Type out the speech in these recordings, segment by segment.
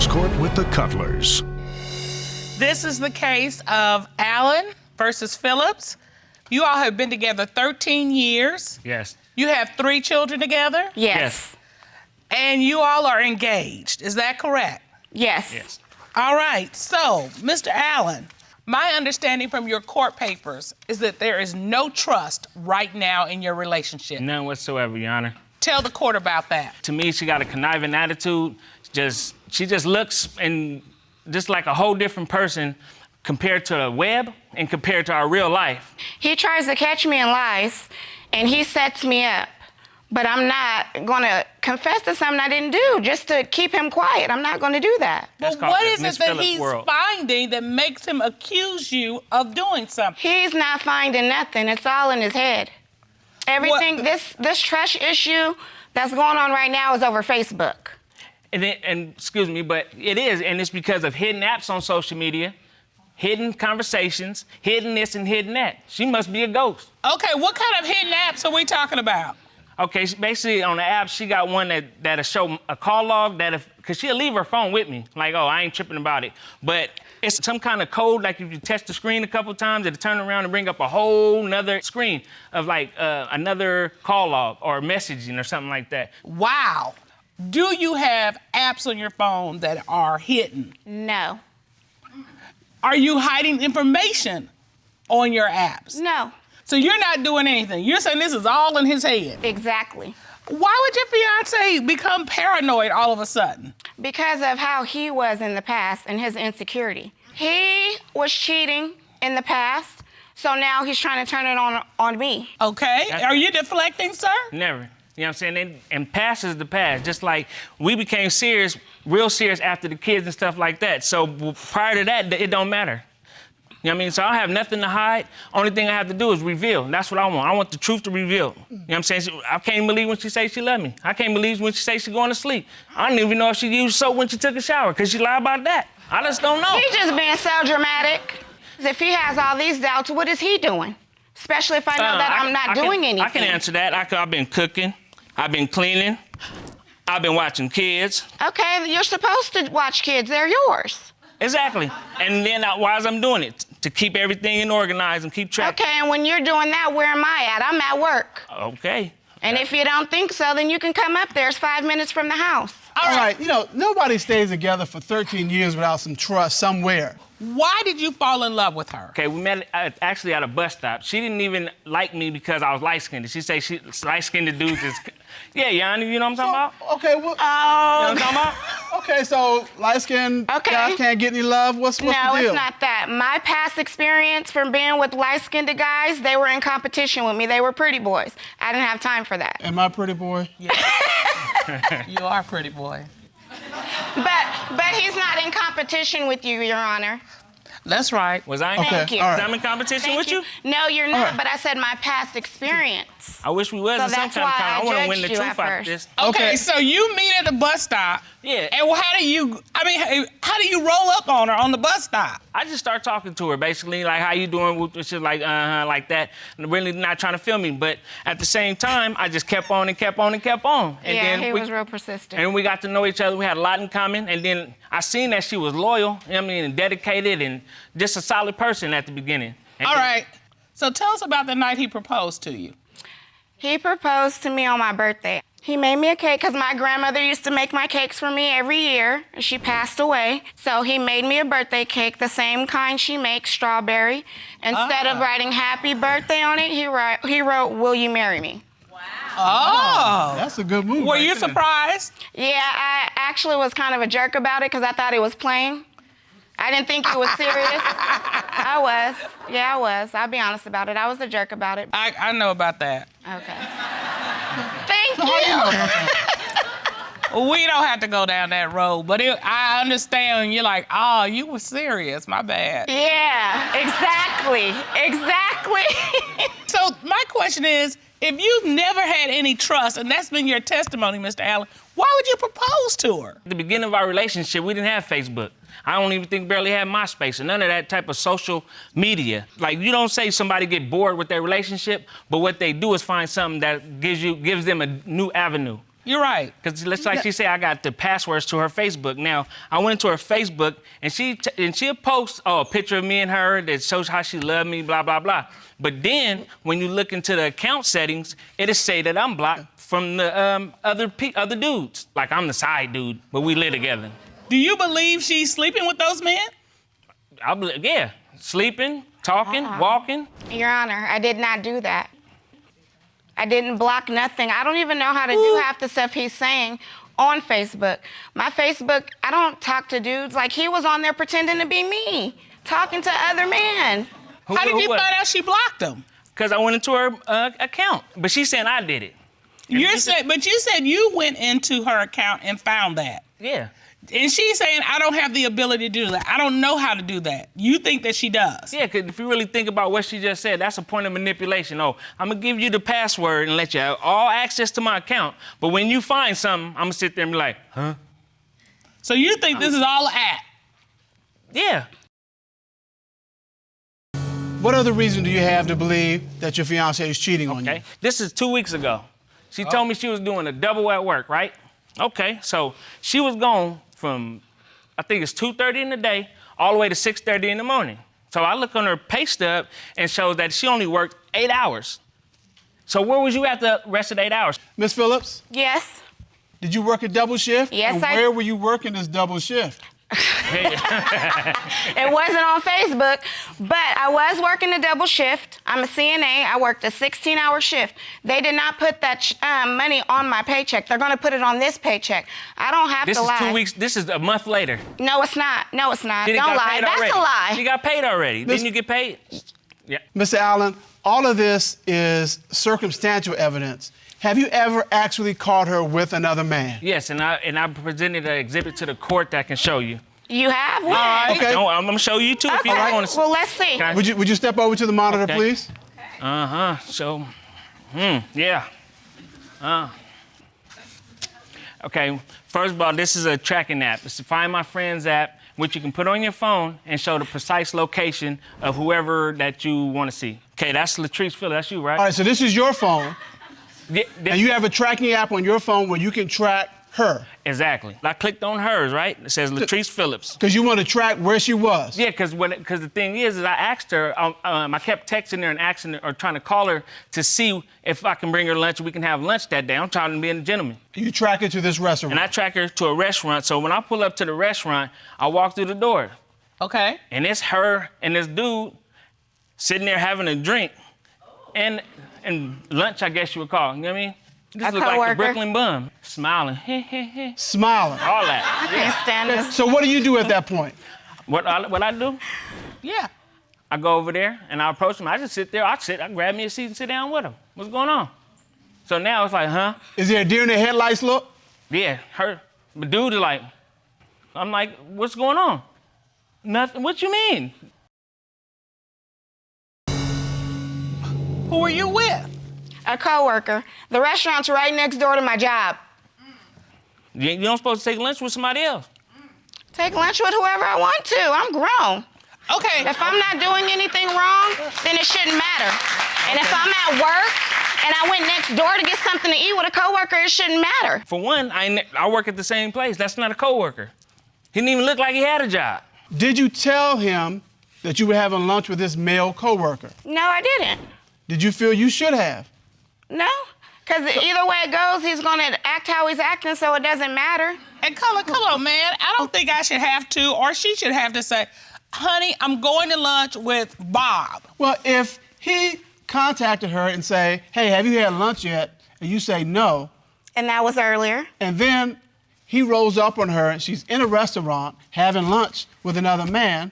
Appeals Court with the Cutlers. This is the case of Allen versus Phillips. You all have been together 13 years. Yes. You have 3 children together. Yes. And you all are engaged. Is that correct? Yes. Yes. All right. So, Mr. Allen, my understanding from your court papers is that there is no trust right now in your relationship. None whatsoever, Your Honor. Tell the court about that. To me, she got a conniving attitude. She just looks and just like a whole different person compared to the web and compared to our real life. He tries to catch me in lies, and he sets me up. But I'm not going to confess to something I didn't do just to keep him quiet. I'm not going to do that. But what is it that he's finding that makes him accuse you of doing something? He's not finding nothing. It's all in his head. Everything, this trust issue that's going on right now is over Facebook. And excuse me, but it is, and it's because of hidden apps on social media, hidden conversations, hidden this and hidden that. She must be a ghost. Okay, what kind of hidden apps are we talking about? Okay, basically on the app, she got one that'll show a call log because she'll leave her phone with me. Like, oh, I ain't tripping about it. But it's some kind of code, like if you touch the screen a couple times, it'll turn around and bring up a whole nother screen of like another call log or messaging or something like that. Wow. Do you have apps on your phone that are hidden? No. Are you hiding information on your apps? No. So you're not doing anything. You're saying this is all in his head. Exactly. Why would your fiance become paranoid all of a sudden? Because of how he was in the past and his insecurity. He was cheating in the past, so now he's trying to turn it on me. Okay. Are you deflecting, sir? Never. You know what I'm saying? And past is the past. Just like we became serious, real serious after the kids and stuff like that. So prior to that, it don't matter. You know what I mean? So I have nothing to hide. Only thing I have to do is reveal. That's what I want. I want the truth to reveal. You know what I'm saying? I can't believe when she say she love me. I can't believe when she say she going to sleep. I don't even know if she used soap when she took a shower, because she lied about that. I just don't know. He's just being so dramatic. If he has all these doubts, what is he doing? Especially if I know that I'm not doing anything. I can answer that. I've been cooking. I've been cleaning. I've been watching kids. Okay, you're supposed to watch kids. They're yours. Exactly. And then why is I'm doing it? To keep everything organized and keep track. Okay, and when you're doing that, where am I at? I'm at work. Okay. And if you don't think so, then you can come up there. It's 5 minutes from the house. All right, you know, nobody stays together for 13 years without some trust somewhere. Why did you fall in love with her? Okay, we met actually at a bus stop. She didn't even like me because I was light-skinned. She said light-skinned dudes is... Yeah, Yanni, you know what I'm talking about? Okay, well... You know what I'm talking about? Okay, so light-skinned guys can't get any love? What's the deal? No, it's not that. My past experience from being with light-skinned guys, they were in competition with me. They were pretty boys. I didn't have time for that. Am I a pretty boy? Yeah. You are a pretty boy. But he's not in competition with you, Your Honor. That's right. Was I? Thank you. All right. I'm in competition with you? No, you're not, but I said my past experience. I wish we was So in some that's kind of why time. I want to win the judged you truth at out of first. this. Okay, so you meet at the bus stop. Yeah. And how do you roll up on her on the bus stop? I just start talking to her, basically, like, how you doing? She's like, like that. And really not trying to feel me. But at the same time, I just kept on and kept on and kept on. And Yeah, then he was real persistent. And we got to know each other. We had a lot in common. And then I seen that she was loyal, you know what I mean, and dedicated and just a solid person at the beginning. All right. So tell us about the night he proposed to you. He proposed to me on my birthday. He made me a cake because my grandmother used to make my cakes for me every year. She passed away. So he made me a birthday cake, the same kind she makes, strawberry. Instead of writing happy birthday on it, he wrote, will you marry me? Oh. That's a good move. Were you surprised? Yeah, I actually was kind of a jerk about it because I thought he was playing. I didn't think he was serious. I was. Yeah, I was. I'll be honest about it. I was a jerk about it. I know about that. Okay. Thank you. We don't have to go down that road, but I understand when you're like, oh, you were serious, my bad. Yeah, exactly. So my question is, if you've never had any trust, and that's been your testimony, Mr. Allen, why would you propose to her? At the beginning of our relationship, we didn't have Facebook. I don't even think barely had MySpace or none of that type of social media. Like, you don't say somebody get bored with their relationship, but what they do is find something that gives them a new avenue. You're right. Because let's like she said, I got the passwords to her Facebook. Now, I went into her Facebook, and she'll post a picture of me and her that shows how she loved me, blah, blah, blah. But then, when you look into the account settings, it'll say that I'm blocked from the other dudes. Like, I'm the side dude, but we live together. Do you believe she's sleeping with those men? Yeah, sleeping, talking, walking. Your Honor, I did not do that. I didn't block nothing. I don't even know how to do half the stuff he's saying on Facebook. My Facebook, I don't talk to dudes. Like, he was on there pretending to be me, talking to other men. How did you find out she blocked them? Because I went into her account, but she's saying I did it. But you said you went into her account and found that. Yeah. And she's saying, I don't have the ability to do that. I don't know how to do that. You think that she does? Yeah, because if you really think about what she just said, that's a point of manipulation. Oh, I'm going to give you the password and let you have all access to my account. But when you find something, I'm going to sit there and be like, huh? So you think this is all an act? Yeah. What other reason do you have to believe that your fiance is cheating on you? Okay. This is 2 weeks ago. She told me she was doing a double at work, right? Okay, so she was gone from, I think it's 2:30 in the day, all the way to 6:30 in the morning. So I look on her pay stub and shows that she only worked 8 hours. So where was you at the rest of the 8 hours? Miss Phillips, Yes. did you work a double shift? Yes, and where were you working this double shift? It wasn't on Facebook, but I was working a double shift. I'm a CNA. I worked a 16-hour shift. They did not put that money on my paycheck. They're going to put it on this paycheck. I don't have to lie. This is 2 weeks. This is a month later. No, it's not. No, it's not. She Don't got lie. paid That's already. a lie. She got paid already. Didn't you get paid? Yeah. Mr. Allen, all of this is circumstantial evidence. Have you ever actually caught her with another man? Yes, and I presented an exhibit to the court that can show you. You have? What? All right. Okay. No, I'm gonna show you too if you don't want to. Well, let's see. Can I- Would you step over to the monitor, Okay. please? So, yeah. Okay, first of all, this is a tracking app. It's the Find My Friends app, which you can put on your phone and show the precise location of whoever that you want to see. Okay, that's Latrice Phillips. That's you, right? All right, so this is your phone, Yeah, and you have a tracking app on your phone where you can track her. Exactly. I clicked on hers, right? It says Latrice Phillips. Because you want to track where she was. Yeah, because the thing is I asked her, I kept texting her and asking her, or trying to call her to see if I can bring her lunch. We can have lunch that day. I'm trying to be a gentleman. You track her to this restaurant. And I track her to a restaurant. So when I pull up to the restaurant, I walk through the door. Okay. And it's her and this dude sitting there having a drink. And lunch, I guess you would call. You know what I mean? Just A look like the coworker. Brooklyn bum. Smiling. Smiling. All that. I can't stand this. So what do you do at that point? What I do? Yeah. I go over there and I approach him. I just sit there. I grab me a seat and sit down with him. What's going on? So now it's like, huh? Is there a deer in the headlights look? Yeah, her. But dude is like, I'm like, what's going on? Nothing. What you mean? Who are you with? A coworker. The restaurant's right next door to my job. You don't supposed to take lunch with somebody else. Take lunch with whoever I want to. I'm grown. Okay. If I'm not doing anything wrong, then it shouldn't matter. And if I'm at work and I went next door to get something to eat with a coworker, it shouldn't matter. For one, I work at the same place. That's not a coworker. He didn't even look like he had a job. Did you tell him that you were having lunch with this male coworker? No, I didn't. Did you feel you should have? No, because either way it goes, he's going to act how he's acting, so it doesn't matter. And come on, man. I don't think I should have to, or she should have to say, honey, I'm going to lunch with Bob. Well, if he contacted her and say, hey, have you had lunch yet? And you say no, And that was earlier. and then he rolls up on her and she's in a restaurant having lunch with another man,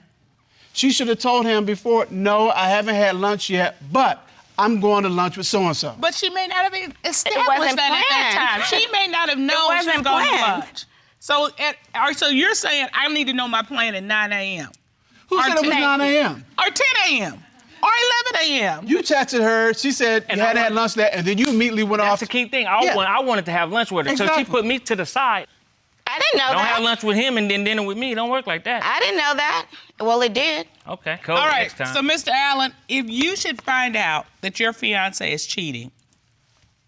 she should have told him before, no, I haven't had lunch yet, but I'm going to lunch with so-and-so. But she may not have established wasn't that at that planned. time. She may not have known she was wasn't going to planned. lunch. So you're saying I need to know my plan at 9 a.m. Who Or said it was 10 9 a.m.? or 10 a.m. or 11 a.m. You texted her, she said And you hadn't I had lunch that, and then you immediately went off. That's the key thing. I wanted to have lunch with her. So Exactly. she put me to the side. I didn't know Don't that. have lunch with him and then dinner with me. It don't work like that. I didn't know that. Well, it did. Okay, cool. All right, Next time. so Mr. Allen, if you should find out that your fiance is cheating,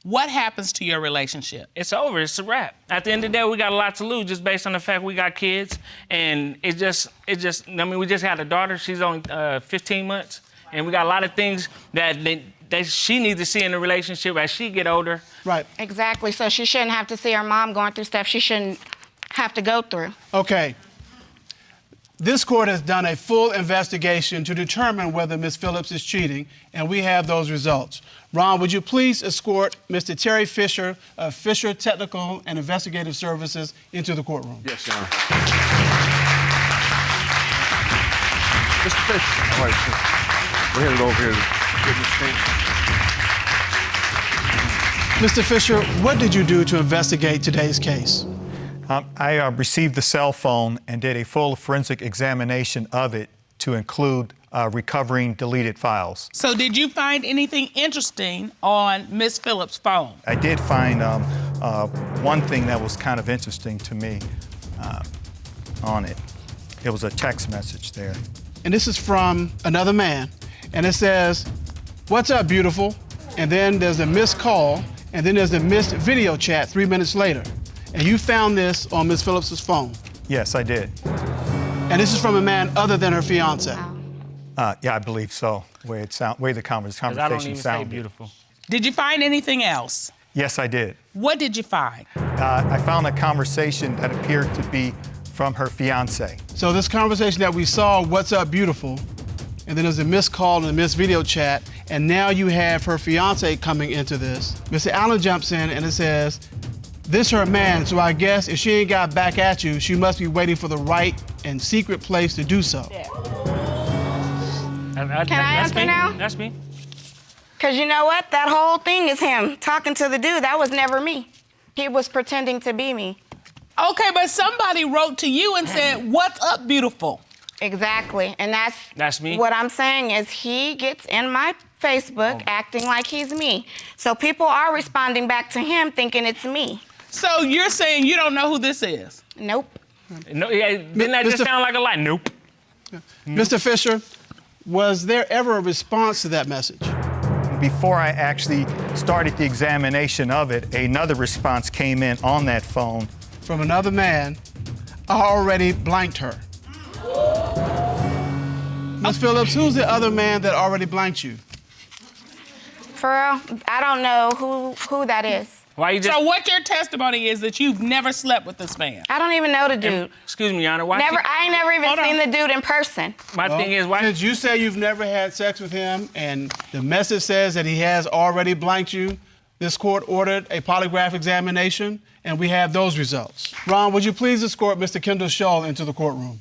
what happens to your relationship? It's over. It's a wrap. At the end of the day, we got a lot to lose just based on the fact we got kids. And we just had a daughter. She's only 15 months. And we got a lot of things that she needs to see in the relationship as she get older. Right. Exactly. So she shouldn't have to see her mom going through stuff she shouldn't have to go through. Okay. This court has done a full investigation to determine whether Ms. Phillips is cheating, and we have those results. Ron, would you please escort Mr. Terry Fisher of Fisher Technical and Investigative Services into the courtroom? Yes, Your Honor. Mr. Fisher. All right, sir. We're headed over here to get this thing. Mr. Fisher, what did you do to investigate today's case? I received the cell phone and did a full forensic examination of it to include recovering deleted files. So did you find anything interesting on Ms. Phillips' phone? I did find one thing that was kind of interesting to me on it. It was a text message there. And this is from another man, and it says, "What's up, beautiful?" And then there's a missed call, and then there's a missed video chat 3 minutes later. And you found this on Ms. Phillips' phone? Yes, I did. And this is from a man other than her fiance? Yeah, I believe so, way the conversation I don't even say sounded. beautiful. Did you find anything else? Yes, I did. What did you find? I found a conversation that appeared to be from her fiance. So this conversation that we saw, "What's up, beautiful?" And then there's a missed call and a missed video chat, and now you have her fiance coming into this. Mr. Allen jumps in and it says, "This her man, so I guess if she ain't got back at you, she must be waiting for the right and secret place to do so." Yeah. Can I answer now? That's me. Because you know what? That whole thing is him talking to the dude. That was never me. He was pretending to be me. Okay, but somebody wrote to you and said, "What's up, beautiful?" Exactly. And That's me. What I'm saying is he gets in my Facebook acting like he's me. So people are responding back to him thinking it's me. So you're saying you don't know who this is? Nope. No, yeah, didn't that just Mr. sound like a lie? Nope. Mr. Fisher, was there ever a response to that message? Before I actually started the examination of it, another response came in on that phone. From another man, I already blanked her. Ms. Phillips, who's the other man that already blanked you? For real, I don't know who that is. Why you just? So what your testimony is that you've never slept with this man? I don't even know the dude. Excuse me, Your Honor. Why? I ain't never even Hold on. seen the dude in person. My thing is why? Since you say you've never had sex with him and the message says that he has already blanked you, this court ordered a polygraph examination, and we have those results. Ron, would you please escort Mr. Kendall Shull into the courtroom?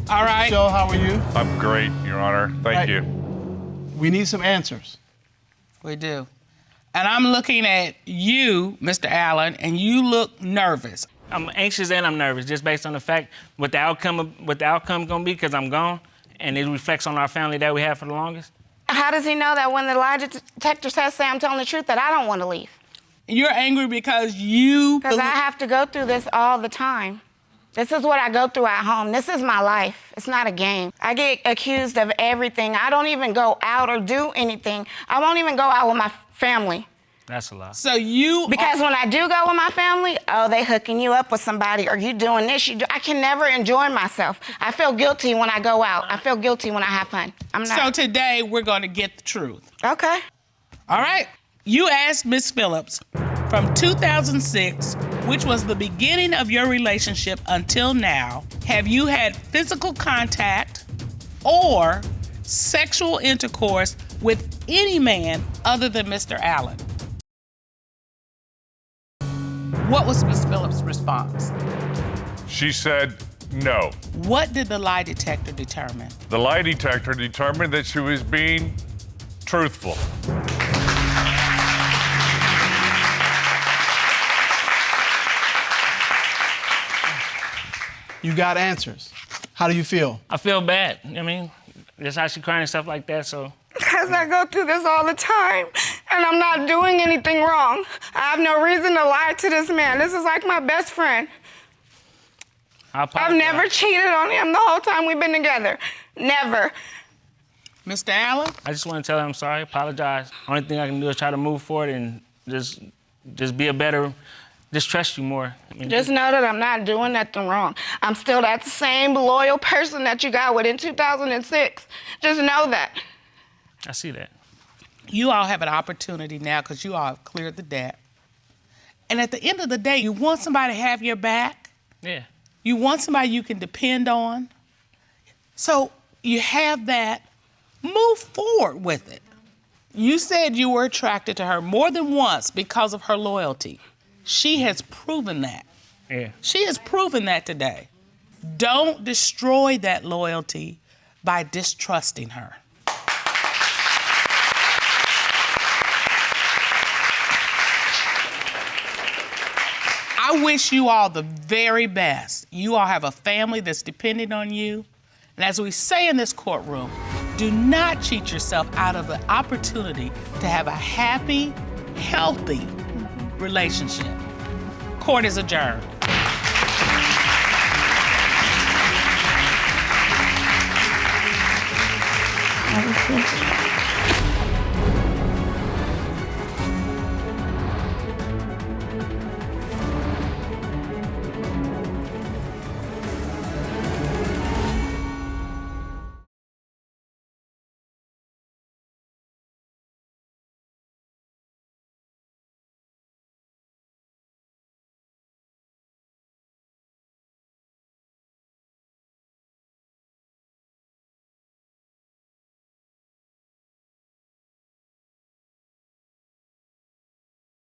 All right. Shull, how are you? I'm great, Your Honor. Thank you. We need some answers. We do. And I'm looking at you, Mr. Allen, and you look nervous. I'm anxious and I'm nervous just based on the fact what the outcome gonna be because I'm gone, and it reflects on our family that we have for the longest. How does he know that when the lie detector says I'm telling the truth that I don't want to leave? You're angry because you... Because I have to go through this all the time. This is what I go through at home. This is my life. It's not a game. I get accused of everything. I don't even go out or do anything. I won't even go out with my family. That's a lot. So you... Because when I do go with my family, oh, they hooking you up with somebody, or you doing this, I can never enjoy myself. I feel guilty when I go out. I feel guilty when I have fun. I'm not. So today, we're going to get the truth. Okay. All right. You asked Ms. Phillips from 2006, which was the beginning of your relationship until now, have you had physical contact or sexual intercourse with any man other than Mr. Allen? What was Ms. Phillips' response? She said no. What did the lie detector determine? The lie detector determined that she was being truthful. You got answers. How do you feel? I feel bad. I mean, just how she crying and stuff like that, so. Because I go through this all the time, and I'm not doing anything wrong. I have no reason to lie to this man. This is like my best friend. I apologize. I've never cheated on him the whole time we've been together. Never. Mr. Allen? I just want to tell her I'm sorry, apologize. Only thing I can do is try to move forward and just be a better, just trust you more. I mean, Just know that I'm not doing nothing wrong. I'm still that same loyal person that you got with in 2006. Just know that. I see that. You all have an opportunity now because you all have cleared the debt. And at the end of the day, you want somebody to have your back. Yeah. You want somebody you can depend on. So you have that. Move forward with it. You said you were attracted to her more than once because of her loyalty. She has proven that. Yeah. She has proven that today. Don't destroy that loyalty by distrusting her. I wish you all the very best. You all have a family that's depending on you. And as we say in this courtroom, do not cheat yourself out of the opportunity to have a happy, healthy relationship. Court is adjourned.